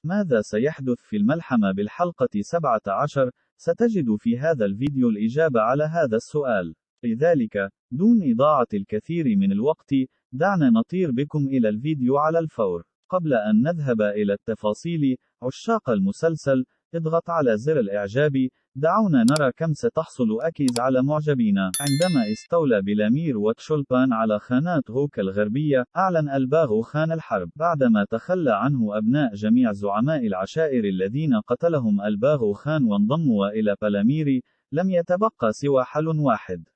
ماذا سيحدث في الملحمة بالحلقة 17؟ ستجد في هذا الفيديو الإجابة على هذا السؤال. لذلك، دون إضاعة الكثير من الوقت، دعنا نطير بكم إلى الفيديو على الفور. قبل أن نذهب إلى التفاصيل، عشاق المسلسل، اضغط على زر الإعجاب. دعونا نرى كم ستحصل أكيز على معجبين. عندما استولى بلامير وتشولبان على خانات غوك الغربية، أعلن الباغو خان الحرب. بعدما تخلى عنه أبناء جميع زعماء العشائر الذين قتلهم الباغو خان وانضموا إلى بلامير، لم يتبقى سوى حل واحد،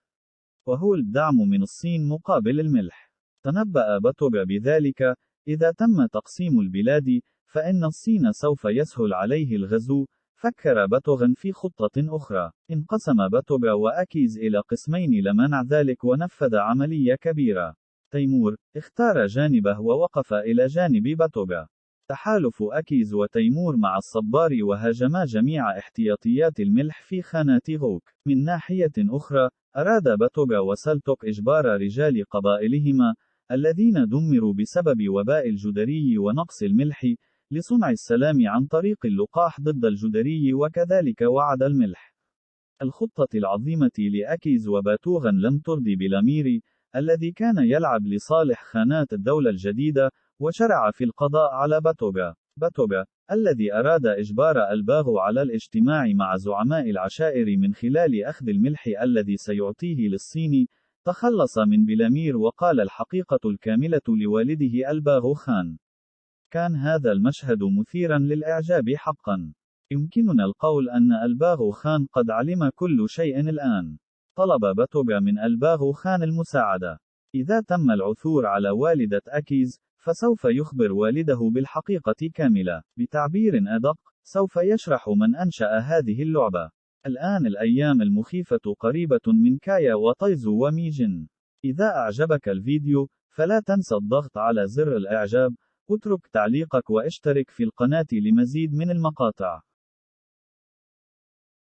وهو الدعم من الصين مقابل الملح. تنبأ باتوغا بذلك: إذا تم تقسيم البلاد، فإن الصين سوف يسهل عليه الغزو. فكر باتوغن في خطة أخرى. انقسم باتوغا وأكيز إلى قسمين لمنع ذلك ونفذ عملية كبيرة. تيمور اختار جانبه ووقف إلى جانب باتوغا. تحالف أكيز وتيمور مع الصبار وهاجما جميع احتياطيات الملح في خانات غوك. من ناحية أخرى، أراد باتوغا وسلتوك إجبار رجال قبائلهما الذين دمروا بسبب وباء الجدري ونقص الملح لصنع السلام عن طريق اللقاح ضد الجدري، وكذلك وعد الملح. الخطة العظيمة لأكيز وباتوغن لم ترضي بلامير، الذي كان يلعب لصالح خانات الدولة الجديدة، وشرع في القضاء على باتوغا. باتوغا، الذي أراد إجبار الباغو على الاجتماع مع زعماء العشائر من خلال أخذ الملح الذي سيعطيه للصين، تخلص من بلامير وقال الحقيقة الكاملة لوالده الباغو خان. كان هذا المشهد مثيرا للإعجاب حقا. يمكننا القول أن الباغو خان قد علم كل شيء الآن. طلب باتوغا من الباغو خان المساعدة. إذا تم العثور على والدة أكيز، فسوف يخبر والده بالحقيقة كاملة. بتعبير أدق، سوف يشرح من أنشأ هذه اللعبة. الآن الأيام المخيفة قريبة من كايا وتايزو وميجن. إذا أعجبك الفيديو، فلا تنسى الضغط على زر الإعجاب، اترك تعليقك واشترك في القناة لمزيد من المقاطع.